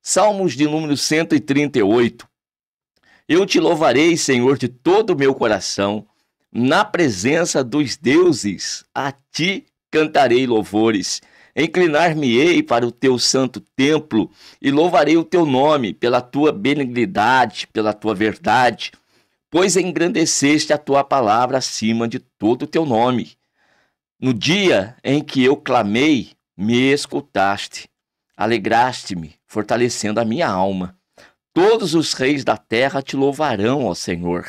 Salmos de número 138. Eu te louvarei, Senhor, de todo o meu coração. Na presença dos deuses, a ti cantarei louvores. Inclinar-me-ei para o teu santo templo e louvarei o teu nome pela tua benignidade, pela tua verdade, pois engrandeceste a tua palavra acima de todo o teu nome. No dia em que eu clamei, me escutaste. Alegraste-me, fortalecendo a minha alma. Todos os reis da terra te louvarão, ó Senhor,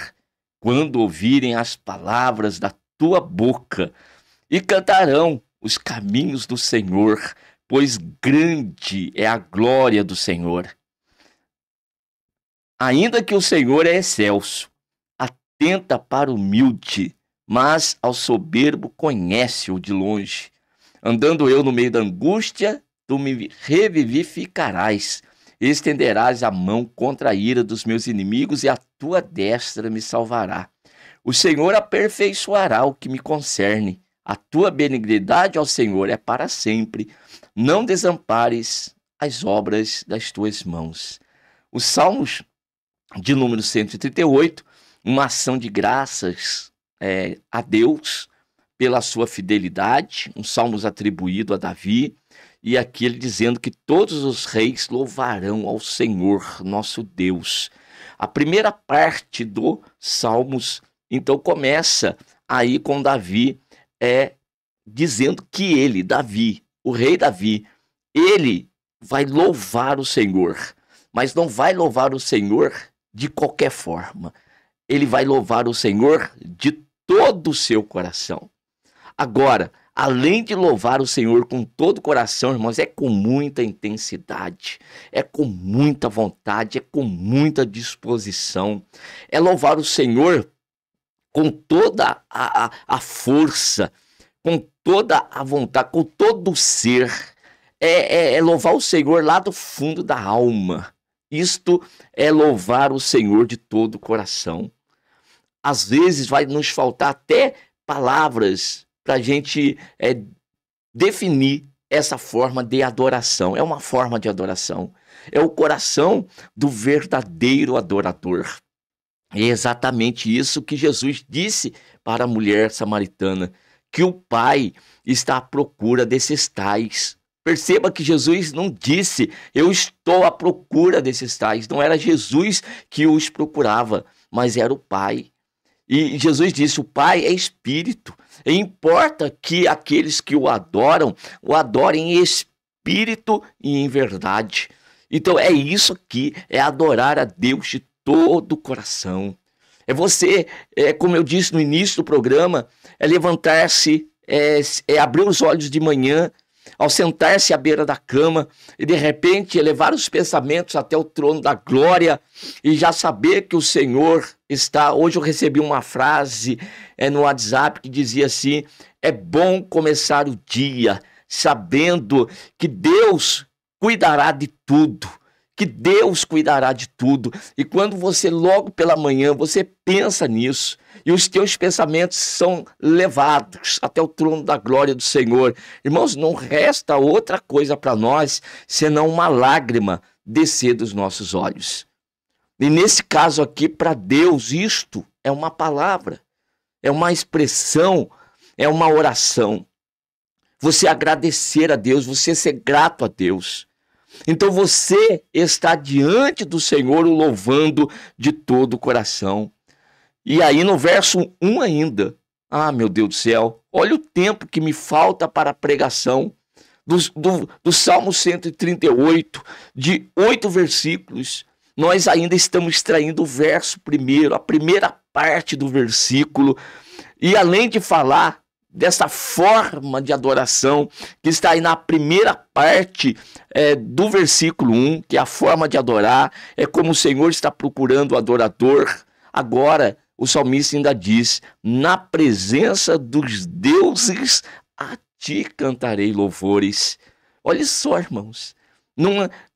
quando ouvirem as palavras da tua boca, e cantarão os caminhos do Senhor, pois grande é a glória do Senhor. Ainda que o Senhor é excelso, atenta para o humilde, mas ao soberbo conhece-o de longe. Andando eu no meio da angústia, tu me revivificarás, estenderás a mão contra a ira dos meus inimigos e a tua destra me salvará. O Senhor aperfeiçoará o que me concerne. A tua benignidade ao Senhor é para sempre. Não desampares as obras das tuas mãos. Os Salmos de número 138, uma ação de graças a Deus pela sua fidelidade, um salmos atribuído a Davi, e aqui ele dizendo que todos os reis louvarão ao Senhor, nosso Deus. A primeira parte do Salmos, então, começa aí com Davi, dizendo que ele, Davi, o rei Davi, ele vai louvar o Senhor, mas não vai louvar o Senhor de qualquer forma. Ele vai louvar o Senhor de todo o seu coração. Agora, além de louvar o Senhor com todo o coração, irmãos, é com muita intensidade, é com muita vontade, é com muita disposição. É louvar o Senhor com toda a força, com toda a vontade, com todo o ser. É louvar o Senhor lá do fundo da alma. Isto é louvar o Senhor de todo o coração. Às vezes vai nos faltar até palavras para a gente definir essa forma de adoração. É uma forma de adoração. É o coração do verdadeiro adorador. É exatamente isso que Jesus disse para a mulher samaritana, que o Pai está à procura desses tais. Perceba que Jesus não disse, eu estou à procura desses tais. Não era Jesus que os procurava, mas era o Pai. E Jesus disse, o Pai é Espírito. E importa que aqueles que o adorem em Espírito e em verdade. Então é isso aqui, é adorar a Deus de todo o coração. É você, como eu disse no início do programa, é levantar-se, abrir os olhos de manhã, ao sentar-se à beira da cama e de repente elevar os pensamentos até o trono da glória e já saber que o Senhor está. Hoje eu recebi uma frase no WhatsApp que dizia assim: é bom começar o dia sabendo que Deus cuidará de tudo. Que Deus cuidará de tudo. E quando você logo pela manhã, você pensa nisso, e os teus pensamentos são levados até o trono da glória do Senhor. Irmãos, não resta outra coisa para nós, senão uma lágrima descer dos nossos olhos. E nesse caso aqui, para Deus, isto é uma palavra, é uma expressão, é uma oração. Você agradecer a Deus, você ser grato a Deus. Então você está diante do Senhor o louvando de todo o coração. E aí no verso 1 ainda, meu Deus do céu, olha o tempo que me falta para a pregação do Salmo 138, de 8 versículos. Nós ainda estamos extraindo o verso primeiro, a primeira parte do versículo. E além de falar dessa forma de adoração que está aí na primeira parte do versículo 1, que é a forma de adorar, é como o Senhor está procurando o adorador. Agora, o salmista ainda diz, na presença dos deuses, a ti cantarei louvores. Olha só, irmãos,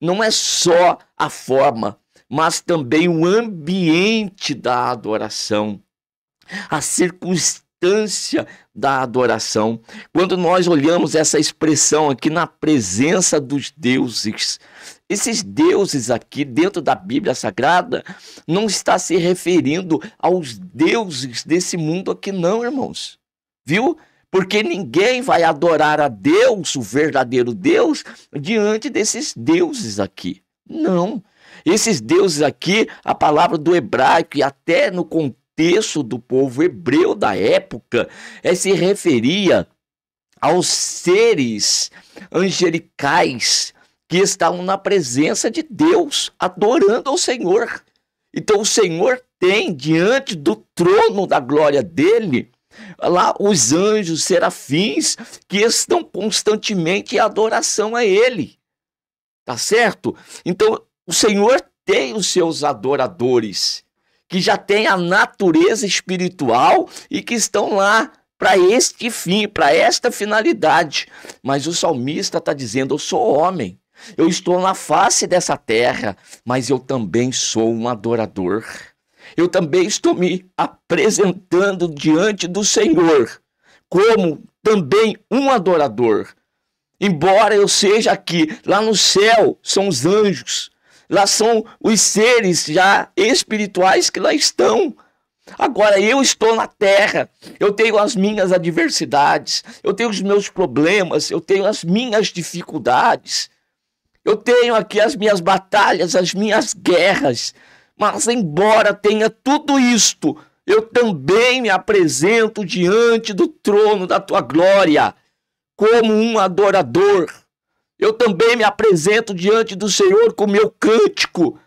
não é só a forma, mas também o ambiente da adoração, a circunstância da adoração. Quando nós olhamos essa expressão aqui, na presença dos deuses, esses deuses aqui dentro da Bíblia Sagrada não está se referindo aos deuses desse mundo aqui não, irmãos. Viu? Porque ninguém vai adorar a Deus, o verdadeiro Deus, diante desses deuses aqui. Não. Esses deuses aqui, a palavra do hebraico e até no contexto do povo hebreu da época, se referia aos seres angelicais que estavam na presença de Deus, adorando ao Senhor. Então o Senhor tem diante do trono da glória dele, lá os anjos, serafins, que estão constantemente em adoração a ele. Tá certo? Então o Senhor tem os seus adoradores, que já têm a natureza espiritual e que estão lá para este fim, para esta finalidade. Mas o salmista está dizendo, eu sou homem, eu estou na face dessa terra, mas eu também sou um adorador. Eu também estou me apresentando diante do Senhor como também um adorador. Embora eu seja aqui, lá no céu são os anjos, lá são os seres já espirituais que lá estão. Agora eu estou na terra, eu tenho as minhas adversidades, eu tenho os meus problemas, eu tenho as minhas dificuldades, eu tenho aqui as minhas batalhas, as minhas guerras, mas embora tenha tudo isto, eu também me apresento diante do trono da tua glória como um adorador. Eu também me apresento diante do Senhor com meu cântico.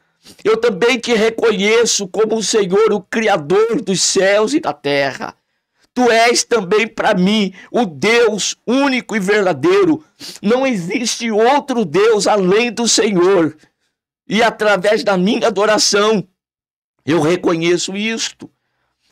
Eu também te reconheço como o Senhor, o Criador dos céus e da terra. Tu és também para mim o Deus único e verdadeiro. Não existe outro Deus além do Senhor. E através da minha adoração, eu reconheço isto.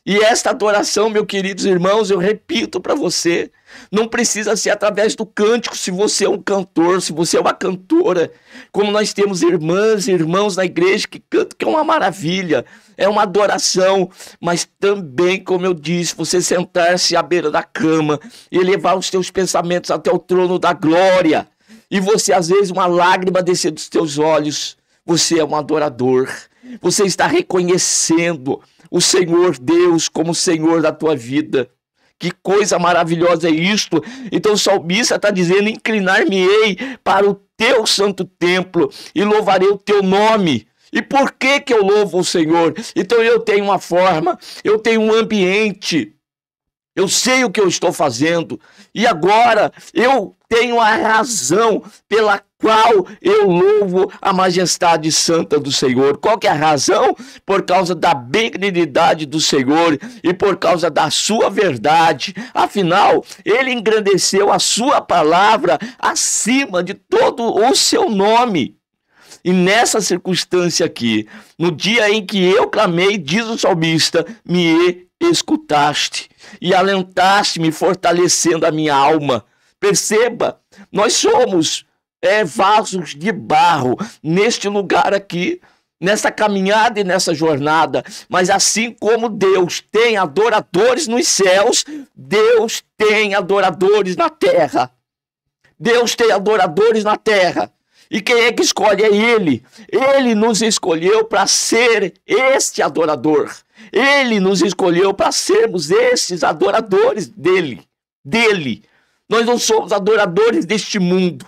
E esta adoração, meus queridos irmãos, eu repito para você, não precisa ser através do cântico, se você é um cantor, se você é uma cantora, como nós temos irmãs e irmãos na igreja que cantam, que é uma maravilha, é uma adoração, mas também, como eu disse, você sentar-se à beira da cama e levar os teus pensamentos até o trono da glória, e você, às vezes, uma lágrima descer dos teus olhos, você é um adorador, você está reconhecendo o Senhor Deus como Senhor da tua vida. Que coisa maravilhosa é isto. Então o salmista está dizendo, inclinar-me-ei para o teu santo templo e louvarei o teu nome. E por que eu louvo o Senhor? Então eu tenho uma forma, eu tenho um ambiente, eu sei o que eu estou fazendo, e agora eu tenho a razão pela qual eu louvo a majestade santa do Senhor. Qual que é a razão? Por causa da benignidade do Senhor e por causa da sua verdade. Afinal, ele engrandeceu a sua palavra acima de todo o seu nome. E nessa circunstância aqui, no dia em que eu clamei, diz o salmista, me escutaste e alentaste-me, fortalecendo a minha alma. Perceba, nós somos vasos de barro neste lugar aqui, nessa caminhada e nessa jornada, mas assim como Deus tem adoradores nos céus, Deus tem adoradores na terra. Deus tem adoradores na terra. E quem é que escolhe? É Ele. Ele nos escolheu para ser este adorador. Ele nos escolheu para sermos esses adoradores dele. Nós não somos adoradores deste mundo.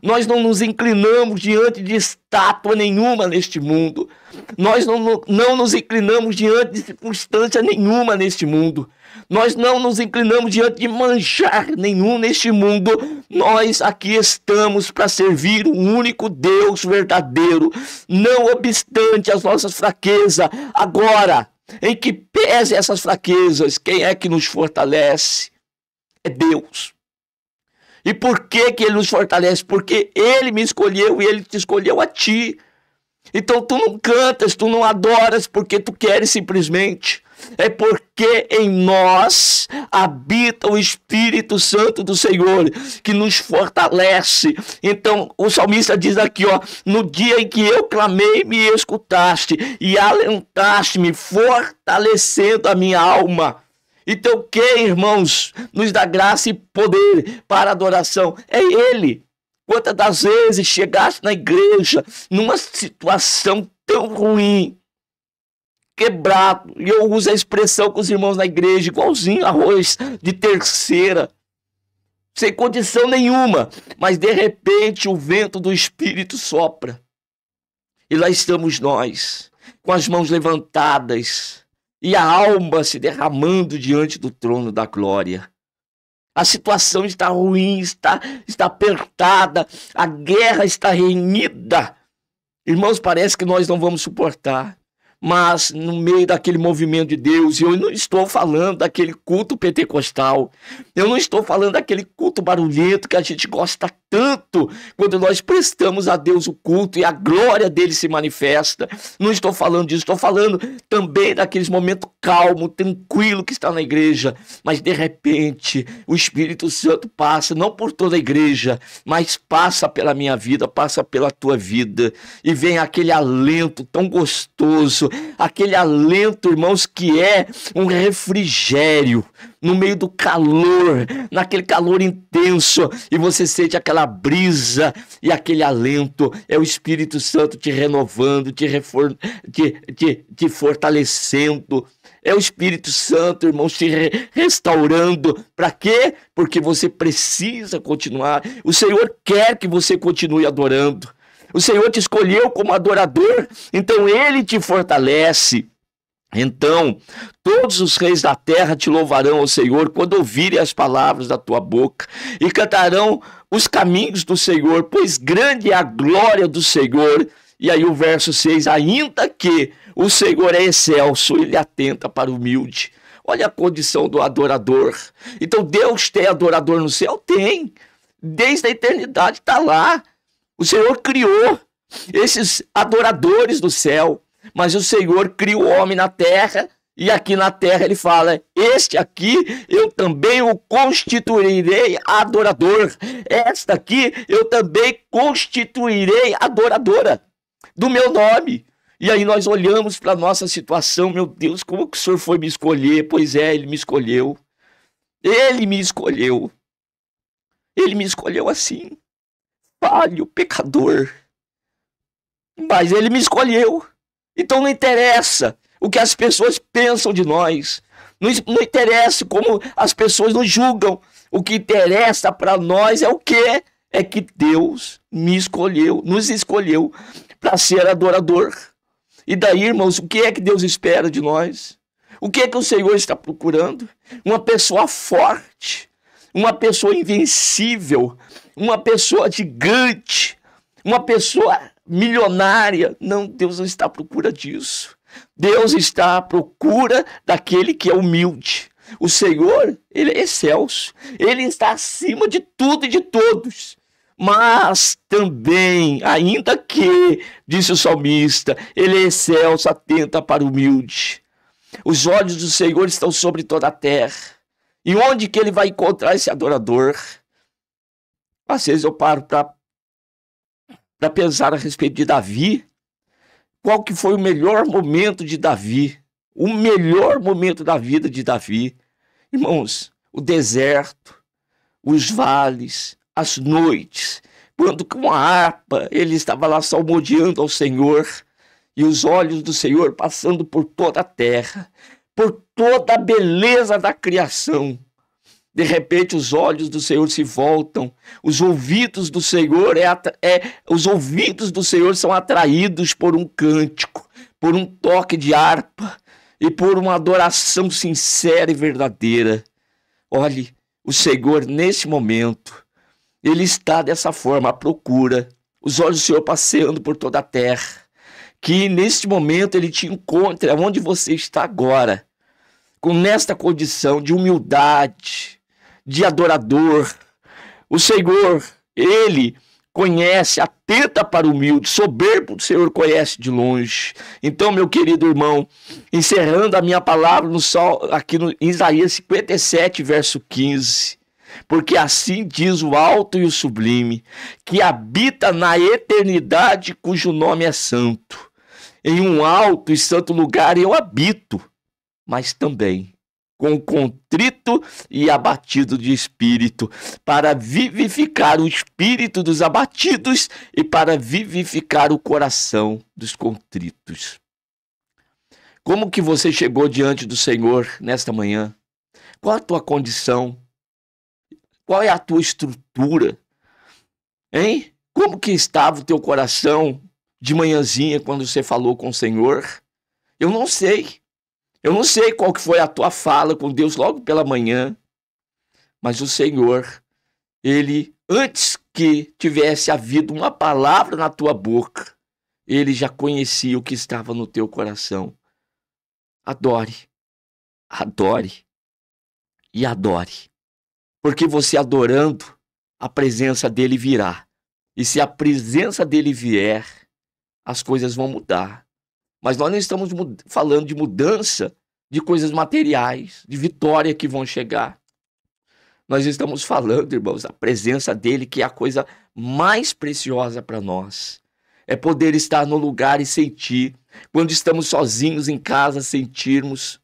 Nós não nos inclinamos diante de estátua nenhuma neste mundo. Nós não nos inclinamos diante de circunstância nenhuma neste mundo. Nós não nos inclinamos diante de manjar nenhum neste mundo. Nós aqui estamos para servir o único Deus verdadeiro, não obstante as nossas fraquezas. Agora, em que pese essas fraquezas, quem é que nos fortalece? É Deus. E por que Ele nos fortalece? Porque Ele me escolheu e Ele te escolheu a ti. Então tu não cantas, tu não adoras porque tu queres simplesmente. É porque em nós habita o Espírito Santo do Senhor, que nos fortalece. Então o salmista diz aqui, no dia em que eu clamei, me escutaste e alentaste-me, fortalecendo a minha alma. Então quem, irmãos, nos dá graça e poder para a adoração? É Ele. Quantas das vezes chegaste na igreja numa situação tão ruim, quebrado, e eu uso a expressão com os irmãos na igreja, igualzinho arroz de terceira, sem condição nenhuma, mas de repente o vento do Espírito sopra, e lá estamos nós, com as mãos levantadas, e a alma se derramando diante do trono da glória. A situação está ruim, está apertada, a guerra está renhida. Irmãos, parece que nós não vamos suportar. Mas no meio daquele movimento de Deus, eu não estou falando daquele culto pentecostal, eu não estou falando daquele culto barulhento que a gente gosta tanto quando nós prestamos a Deus o culto e a glória dele se manifesta. Não estou falando disso, estou falando também daqueles momentos calmo, tranquilo que está na igreja, mas de repente o Espírito Santo passa, não por toda a igreja, mas passa pela minha vida, passa pela tua vida, e vem aquele alento tão gostoso, aquele alento, irmãos, que é um refrigério no meio do calor, naquele calor intenso, e você sente aquela brisa e aquele alento. É o Espírito Santo te renovando, te fortalecendo. É o Espírito Santo, irmãos, te restaurando. Para quê? Porque você precisa continuar. O Senhor quer que você continue adorando. O Senhor te escolheu como adorador, então Ele te fortalece. Então, todos os reis da terra te louvarão ao Senhor quando ouvirem as palavras da tua boca, e cantarão os caminhos do Senhor, pois grande é a glória do Senhor. E aí o verso 6, ainda que o Senhor é excelso, Ele atenta para o humilde. Olha a condição do adorador. Então Deus tem adorador no céu? Tem. Desde a eternidade está lá. O Senhor criou esses adoradores do céu, mas o Senhor criou o homem na terra, e aqui na terra ele fala, este aqui eu também o constituirei adorador, esta aqui eu também constituirei adoradora do meu nome. E aí nós olhamos para a nossa situação, meu Deus, como que o Senhor foi me escolher? Pois é, Ele me escolheu, Ele me escolheu, Ele me escolheu assim, falho, pecador, mas Ele me escolheu. Então não interessa o que as pessoas pensam de nós, não interessa como as pessoas nos julgam, o que interessa para nós é o quê? É que Deus me escolheu, nos escolheu para ser adorador. E daí, irmãos, o que é que Deus espera de nós? O que é que o Senhor está procurando? Uma pessoa forte, uma pessoa invencível, uma pessoa gigante, uma pessoa milionária. Não, Deus não está à procura disso. Deus está à procura daquele que é humilde. O Senhor, Ele é excelso. Ele está acima de tudo e de todos. Mas também, ainda que, disse o salmista, Ele é excelso, atenta para o humilde. Os olhos do Senhor estão sobre toda a terra. E onde que Ele vai encontrar esse adorador? Às vezes eu paro para pensar a respeito de Davi. Qual que foi o melhor momento de Davi? O melhor momento da vida de Davi. Irmãos, o deserto, os vales, as noites, quando com a harpa ele estava lá salmodiando ao Senhor, e os olhos do Senhor passando por toda a terra, por toda a beleza da criação. De repente os olhos do Senhor se voltam, os ouvidos do Senhor os ouvidos do Senhor são atraídos por um cântico, por um toque de harpa e por uma adoração sincera e verdadeira. Olhe, o Senhor nesse momento, Ele está dessa forma à procura, os olhos do Senhor passeando por toda a terra, que neste momento Ele te encontra onde você está agora, com nesta condição de humildade, de adorador. O Senhor, Ele conhece, atenta para o humilde, soberbo o Senhor conhece de longe. Então, meu querido irmão, encerrando a minha palavra aqui no Isaías 57, verso 15, porque assim diz o alto e o sublime, que habita na eternidade, cujo nome é santo. Em um alto e santo lugar eu habito, mas também com contrito e abatido de espírito, para vivificar o espírito dos abatidos e para vivificar o coração dos contritos. Como que você chegou diante do Senhor nesta manhã? Qual a tua condição? Qual é a tua estrutura? Hein? Como que estava o teu coração de manhãzinha quando você falou com o Senhor? Eu não sei. Eu não sei qual que foi a tua fala com Deus logo pela manhã. Mas o Senhor, Ele, antes que tivesse havido uma palavra na tua boca, Ele já conhecia o que estava no teu coração. Adore, adore e adore. Porque você adorando, a presença dele virá. E se a presença dele vier, as coisas vão mudar. Mas nós não estamos falando de mudança de coisas materiais, de vitória que vão chegar. Nós estamos falando, irmãos, da presença dele, que é a coisa mais preciosa para nós. É poder estar no lugar e sentir. Quando estamos sozinhos em casa, sentirmos.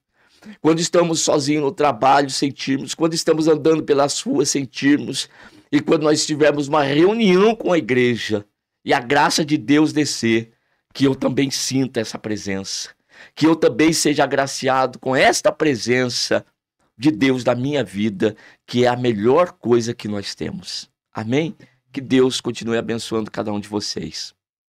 Quando estamos sozinhos no trabalho, sentirmos. Quando estamos andando pelas ruas, sentirmos. E quando nós tivermos uma reunião com a igreja e a graça de Deus descer, que eu também sinta essa presença. Que eu também seja agraciado com esta presença de Deus na minha vida, que é a melhor coisa que nós temos. Amém? Que Deus continue abençoando cada um de vocês.